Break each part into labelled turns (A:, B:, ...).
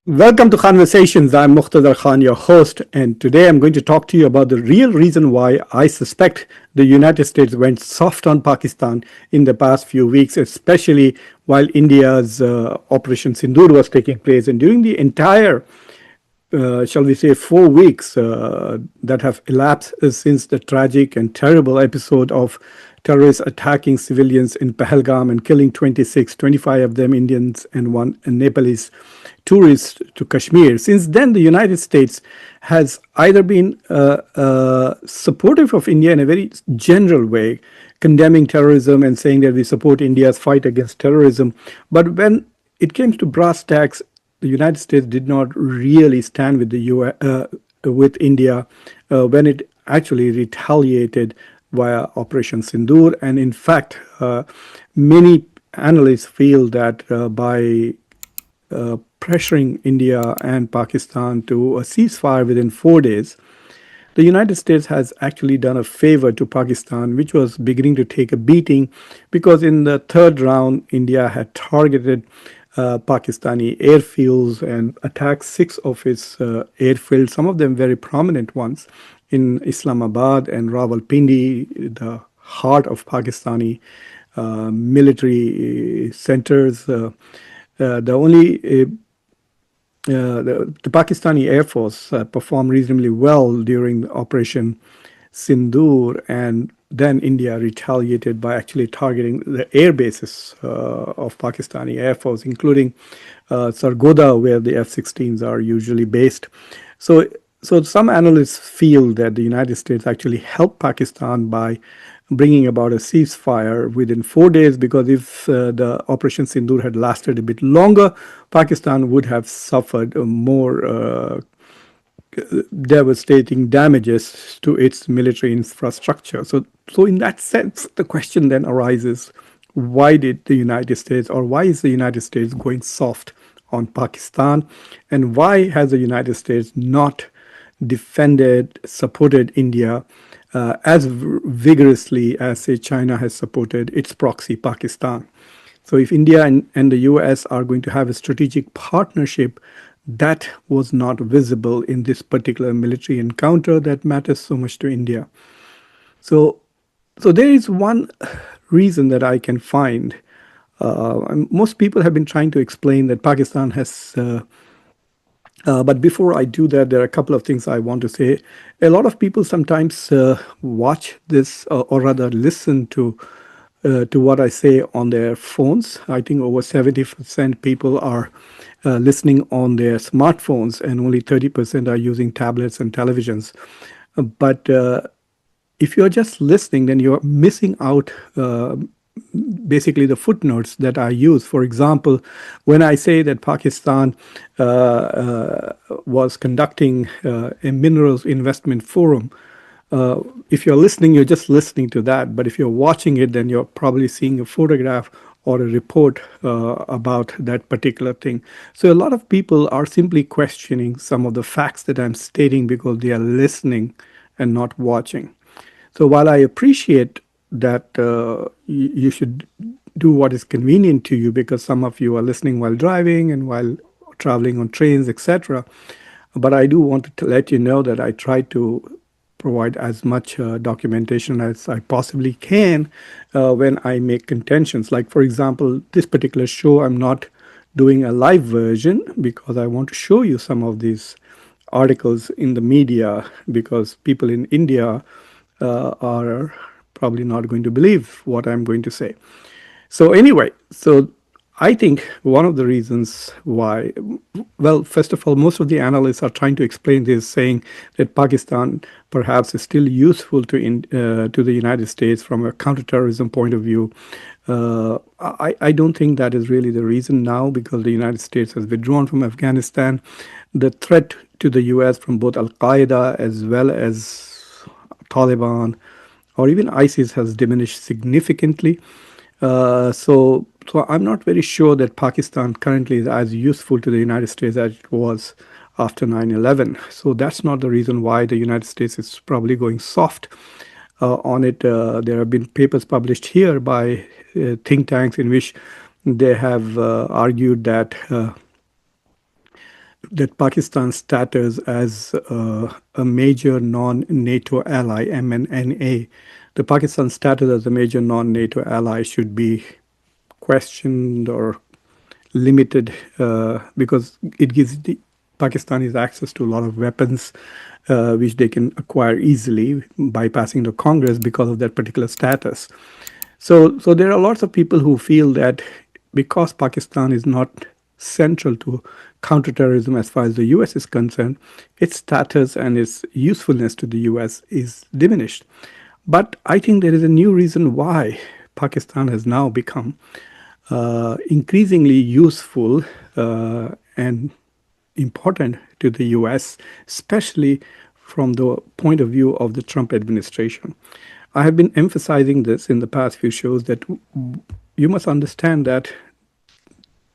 A: Welcome to Conversations. I'm Muqtadar Khan, your host, and today I'm going to talk to you about the real reason why I suspect the United States went soft on Pakistan in the past few weeks, especially while India's Operation Sindoor was taking place. And during the entire shall we say, 4 weeks that have elapsed since the tragic and terrible episode of terrorists attacking civilians in Pahalgam and killing 26, 25 of them Indians and one Nepalese tourist to Kashmir. Since then, the United States has either been supportive of India in a very general way, condemning terrorism and saying that we support India's fight against terrorism. But when it came to brass tacks, the United States did not really stand with the with India when it actually retaliated via Operation Sindoor. And in fact, many analysts feel that by pressuring India and Pakistan to a ceasefire within 4 days, the United States has actually done a favor to Pakistan, which was beginning to take a beating because in the third round, India had targeted Pakistani airfields and attacked six of its airfields, some of them very prominent ones in Islamabad and Rawalpindi, the heart of Pakistani military centers. The Pakistani Air Force performed reasonably well during Operation Sindoor, and then India retaliated by actually targeting the air bases of Pakistani Air Force, including Sargodha, where the F-16s are usually based. So some analysts feel that the United States actually helped Pakistan by bringing about a ceasefire within 4 days, because if the Operation Sindoor had lasted a bit longer, Pakistan would have suffered more devastating damages to its military infrastructure. So in that sense, the question then arises, why did the United States, or why is the United States going soft on Pakistan? And why has the United States not defended, supported India as vigorously as, say, China has supported its proxy, Pakistan? So if India and the US are going to have a strategic partnership, that was not visible in this particular military encounter that matters so much to India. So there is one reason that I can find. Most people have been trying to explain that Pakistan has but before I do that, there are a couple of things I want to say. A lot of people sometimes watch this, or rather listen to what I say on their phones. I think over 70% people are listening on their smartphones, and only 30% are using tablets and televisions. But if you're just listening, then you're missing out basically the footnotes that I use. For example, when I say that Pakistan was conducting a minerals investment forum, if you're listening, you're just listening to that. But if you're watching it, then you're probably seeing a photograph or a report about that particular thing. So a lot of people are simply questioning some of the facts that I'm stating because they are listening and not watching. So while I appreciate that you should do what is convenient to you, because some of you are listening while driving and while traveling on trains, etc., but I do want to let you know that I try to provide as much documentation as I possibly can when I make contentions. Like, for example, this particular show, I'm not doing a live version because I want to show you some of these articles in the media, because people in India are probably not going to believe what I'm going to say. So anyway, so I think one of the reasons why, well, first of all, most of the analysts are trying to explain this, saying that Pakistan perhaps is still useful to the United States from a counterterrorism point of view. I don't think that is really the reason now, because the United States has withdrawn from Afghanistan. The threat to the US from both Al-Qaeda as well as Taliban or even ISIS has diminished significantly. So I'm not very sure that Pakistan currently is as useful to the United States as it was after 9/11. So that's not the reason why the United States is probably going soft on it. There have been papers published here by think tanks in which they have argued that that Pakistan's status as a major non-NATO ally, MNNA, the Pakistan status as a major non-NATO ally should be questioned or limited because it gives the Pakistanis access to a lot of weapons which they can acquire easily bypassing the Congress because of that particular status. So there are lots of people who feel that because Pakistan is not central to counterterrorism as far as the US is concerned, its status and its usefulness to the US is diminished. But I think there is a new reason why Pakistan has now become increasingly useful and important to the US, especially from the point of view of the Trump administration. I have been emphasizing this in the past few shows that you must understand that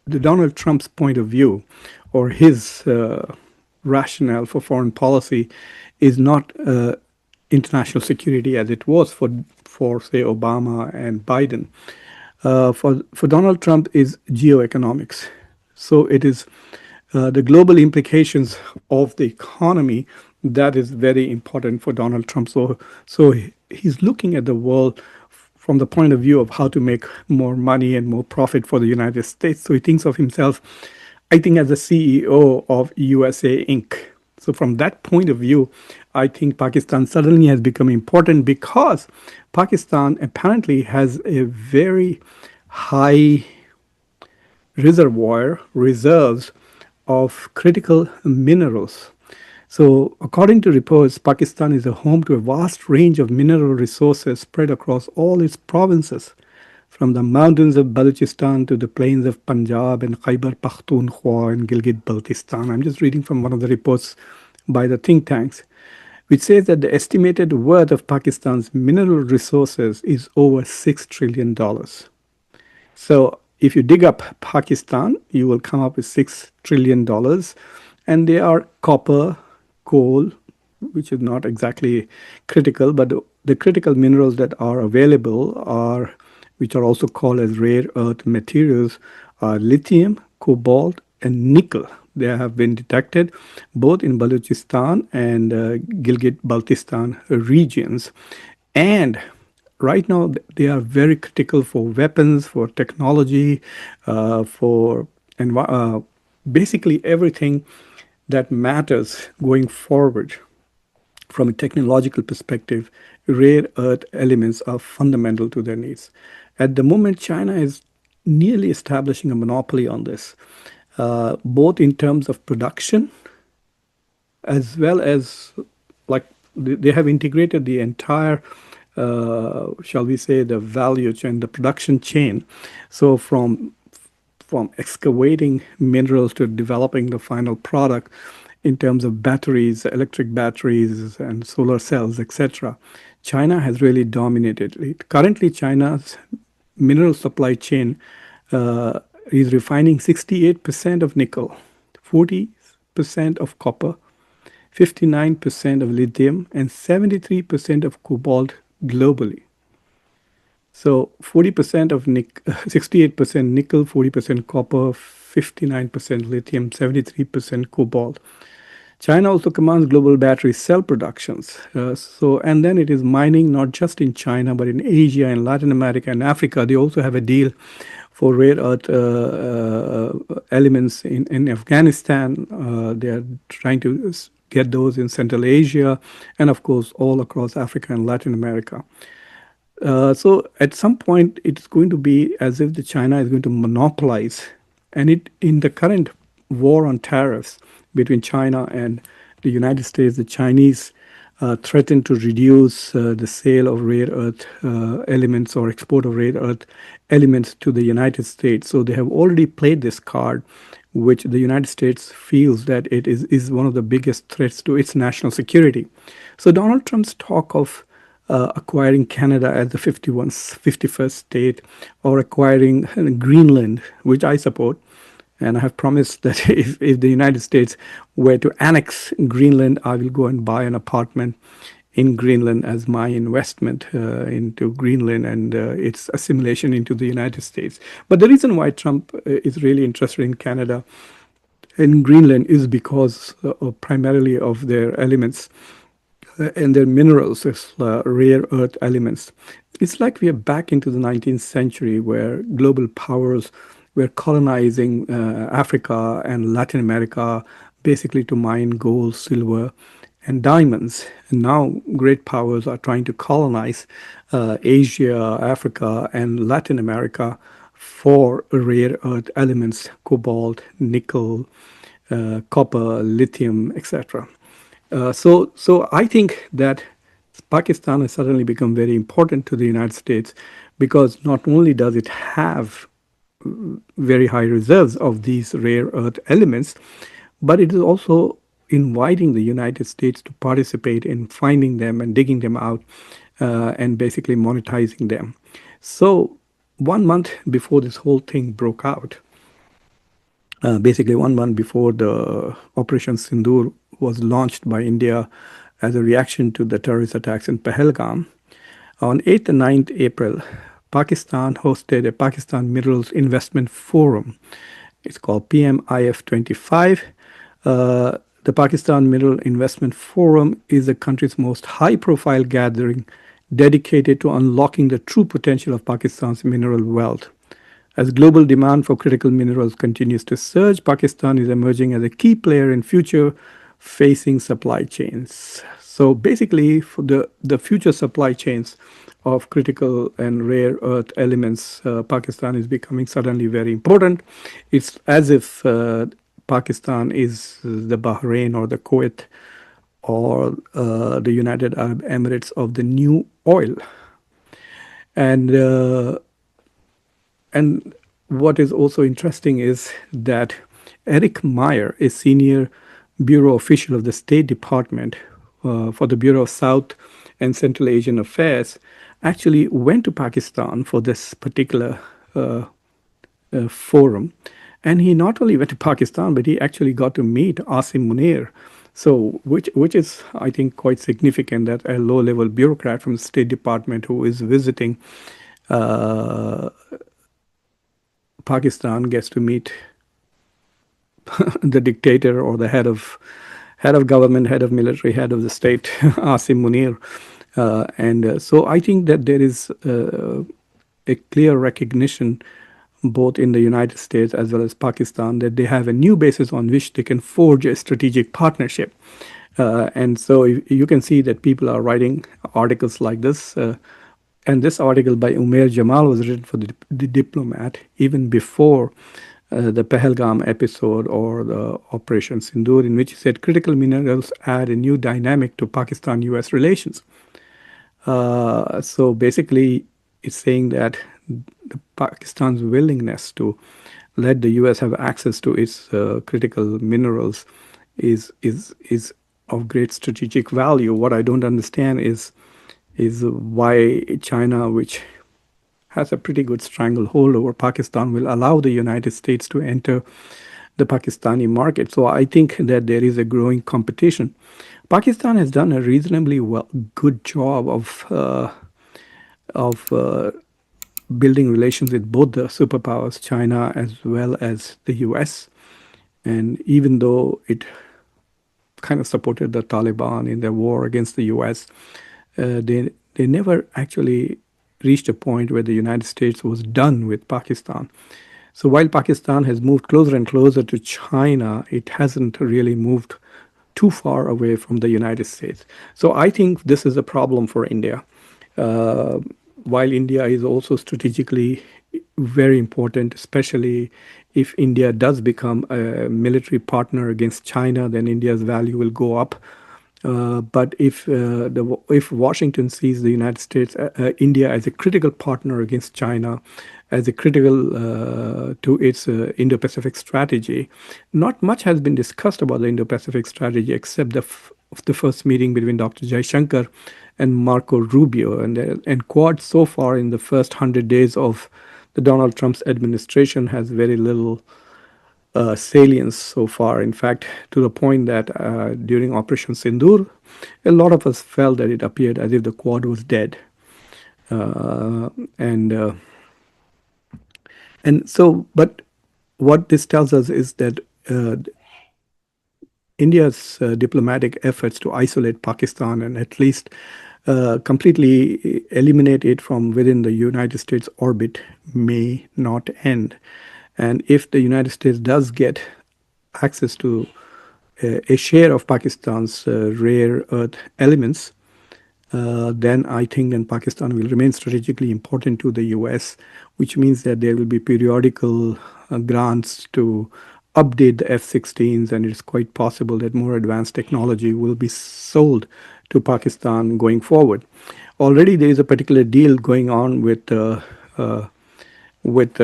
A: the Donald Trump's point of view or his rationale for foreign policy is not international security as it was for say Obama and Biden. For Donald Trump is geoeconomics. So it is the global implications of the economy that is very important for Donald Trump. So he's looking at the world from the point of view of how to make more money and more profit for the United States. So he thinks of himself, I think, as the CEO of USA Inc. So from that point of view, I think Pakistan suddenly has become important because Pakistan apparently has a very high reserves of critical minerals. So, according to reports, Pakistan is a home to a vast range of mineral resources spread across all its provinces, from the mountains of Balochistan to the plains of Punjab and Khyber Pakhtunkhwa and Gilgit Baltistan. I'm just reading from one of the reports by the think tanks, which says that the estimated worth of Pakistan's mineral resources is over $6 trillion. So if you dig up Pakistan, you will come up with $6 trillion, and they are copper, coal, which is not exactly critical, but the critical minerals that are available are, which are also called as rare earth materials, are lithium, cobalt, and nickel. They have been detected both in Balochistan and Gilgit-Baltistan regions, and right now they are very critical for weapons, for technology, for basically everything that matters going forward. From a technological perspective, rare earth elements are fundamental to their needs. At the moment, China is nearly establishing a monopoly on this, both in terms of production as well as, like, they have integrated the entire shall we say, the value chain, the production chain. So from excavating minerals to developing the final product in terms of batteries, electric batteries, and solar cells, etc. China has really dominated it. Currently, China's mineral supply chain is refining 68% of nickel, 40% of copper, 59% of lithium, and 73% of cobalt globally. So 40% of 68% nickel, 40% copper, 59% lithium, 73% cobalt. China also commands global battery cell productions. And then it is mining not just in China, but in Asia and Latin America and Africa. They also have a deal for rare earth elements in Afghanistan. They are trying to get those in Central Asia and, of course, all across Africa and Latin America. So at some point, it's going to be as if the China is going to monopolize. And in the current war on tariffs between China and the United States, the Chinese threaten to reduce the sale of rare earth elements or export of rare earth elements to the United States. So they have already played this card, which the United States feels that it is one of the biggest threats to its national security. So Donald Trump's talk of acquiring Canada as the 51st state, or acquiring Greenland, which I support. And I have promised that if the United States were to annex Greenland, I will go and buy an apartment in Greenland as my investment into Greenland and its assimilation into the United States. But the reason why Trump is really interested in Canada in Greenland is because primarily of their elements and their minerals as rare earth elements. It's like we are back into the 19th century where global powers were colonizing Africa and Latin America basically to mine gold, silver, and diamonds. And now great powers are trying to colonize Asia, Africa, and Latin America for rare earth elements, cobalt, nickel, copper, lithium, etc. So I think that Pakistan has suddenly become very important to the United States because not only does it have very high reserves of these rare earth elements, but it is also inviting the United States to participate in finding them and digging them out and basically monetizing them. So 1 month before this whole thing broke out, basically 1 month before the Operation Sindoor was launched by India as a reaction to the terrorist attacks in Pahalgam. On 8th and 9th April, Pakistan hosted a Pakistan Minerals Investment Forum. It's called PMIF 25. The Pakistan Mineral Investment Forum is the country's most high profile gathering dedicated to unlocking the true potential of Pakistan's mineral wealth. As global demand for critical minerals continues to surge, Pakistan is emerging as a key player in future facing supply chains. So basically, for the future supply chains of critical and rare earth elements, Pakistan is becoming suddenly very important. It's as if Pakistan is the Bahrain or the Kuwait or the United Arab Emirates of the new oil. And and what is also interesting is that Eric Meyer, a senior bureau official of the State Department for the Bureau of South and Central Asian Affairs, actually went to Pakistan for this particular forum. And he not only went to Pakistan, but he actually got to meet Asim Munir. So, which is, I think, quite significant that a low-level bureaucrat from the State Department who is visiting uh, Pakistan gets to meet the dictator or the head of government, head of military, head of the state, Asim Munir. And so I think that there is a clear recognition both in the United States as well as Pakistan that they have a new basis on which they can forge a strategic partnership. And so you can see that people are writing articles like this. And this article by Umair Jamal was written for the Diplomat even before the Pahalgam episode or the Operation Sindoor, in which he said critical minerals add a new dynamic to Pakistan-US relations. So basically, it's saying that Pakistan's willingness to let the U.S. have access to its critical minerals is of great strategic value. What I don't understand is why China, which has a pretty good stranglehold over Pakistan, will allow the United States to enter the Pakistani market. So I think that there is a growing competition. Pakistan has done a reasonably good job of building relations with both the superpowers, China as well as the US. And even though it kind of supported the Taliban in their war against the US, they never actually reached a point where the United States was done with Pakistan. So while Pakistan has moved closer and closer to China, it hasn't really moved too far away from the United States. So I think this is a problem for India. Uh, while India is also strategically very important, especially if India does become a military partner against China, then India's value will go up. But if Washington sees the United States, India as a critical partner against China, as a critical to its Indo-Pacific strategy, not much has been discussed about the Indo-Pacific strategy except the first meeting between Dr. Jaishankar and Marco Rubio, and Quad so far in the first 100 days of the Donald Trump's administration has very little salience so far. In fact, to the point that during Operation Sindoor, a lot of us felt that it appeared as if the Quad was dead. Uh, and and so, but what this tells us is that India's diplomatic efforts to isolate Pakistan and at least completely eliminate it from within the United States orbit may not end. And if the United States does get access to a share of Pakistan's rare earth elements, then I think then Pakistan will remain strategically important to the US, which means that there will be periodical grants to update the F-16s, and it's quite possible that more advanced technology will be sold to Pakistan going forward. Already there is a particular deal going on uh, with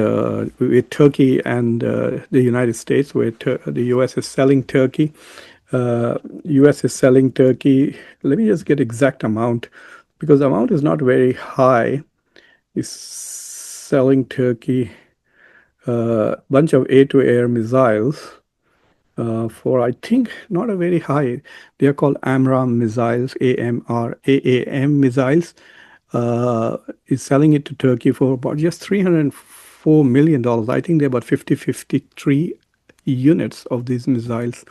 A: Turkey and the United States, where the U.S. is selling Turkey. U.S. is selling Turkey. Let me just get exact amount because the amount is not very high. Is selling Turkey a bunch of air-to-air missiles for I think not a very high. They are called AMRAAM missiles, AAM missiles. Is selling it to Turkey for about just $304 million. I think they're about 53 units of these missiles.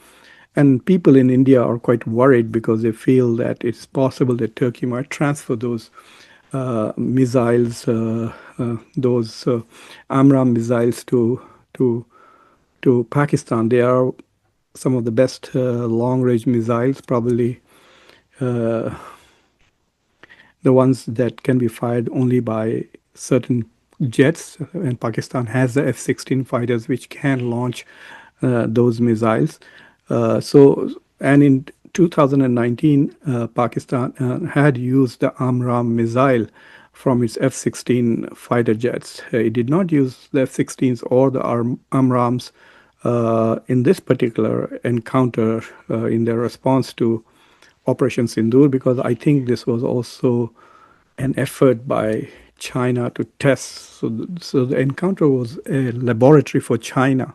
A: And people in India are quite worried because they feel that it's possible that Turkey might transfer those missiles, those AMRAAM missiles to to Pakistan. They are some of the best long-range missiles, probably uh, the ones that can be fired only by certain jets. And Pakistan has the F-16 fighters which can launch those missiles. And in 2019, Pakistan had used the AMRAAM missile from its F-16 fighter jets. It did not use the F-16s or the AMRAAMs in this particular encounter in their response to Operation Sindoor, because I think this was also an effort by China to test. So the encounter was a laboratory for China,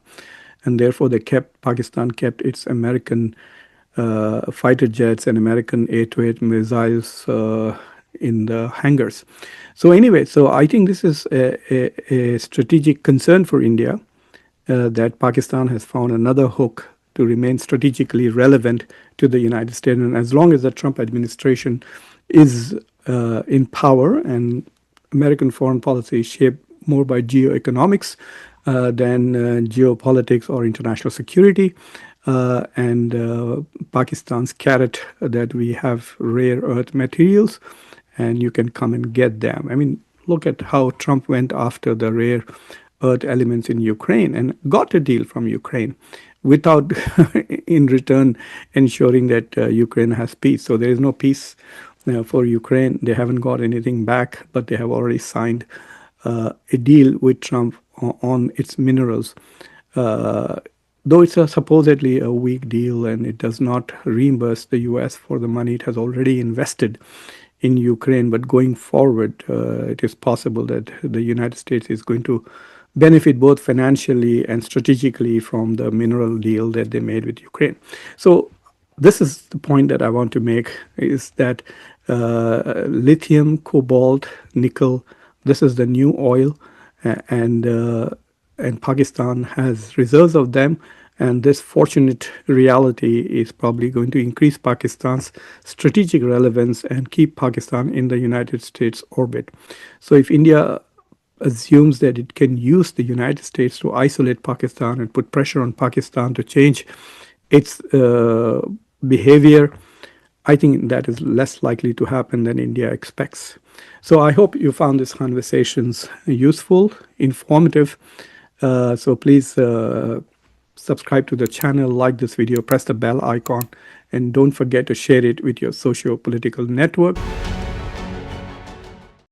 A: and therefore Pakistan kept its American fighter jets and American air-to-air missiles in the hangars. So anyway, so I think this is a strategic concern for India, that Pakistan has found another hook to remain strategically relevant to the United States. And as long as the Trump administration is in power and American foreign policy is shaped more by geoeconomics than geopolitics or international security, and Pakistan's carrot that we have rare earth materials and you can come and get them. I mean, look at how Trump went after the rare earth elements in Ukraine and got a deal from Ukraine without, in return, ensuring that Ukraine has peace. So there is no peace for Ukraine. They haven't got anything back, but they have already signed a deal with Trump on its minerals. Though it's supposedly a weak deal and it does not reimburse the US for the money it has already invested in Ukraine, but going forward, it is possible that the United States is going to benefit both financially and strategically from the mineral deal that they made with Ukraine. So this is the point that I want to make, is that lithium, cobalt, nickel, this is the new oil, and and Pakistan has reserves of them. And this fortunate reality is probably going to increase Pakistan's strategic relevance and keep Pakistan in the United States orbit. So if India assumes that it can use the United States to isolate Pakistan and put pressure on Pakistan to change its behavior, I think that is less likely to happen than India expects. So I hope you found these conversations useful, informative. So please subscribe to the channel, like this video, press the bell icon, and don't forget to share it with your socio-political network.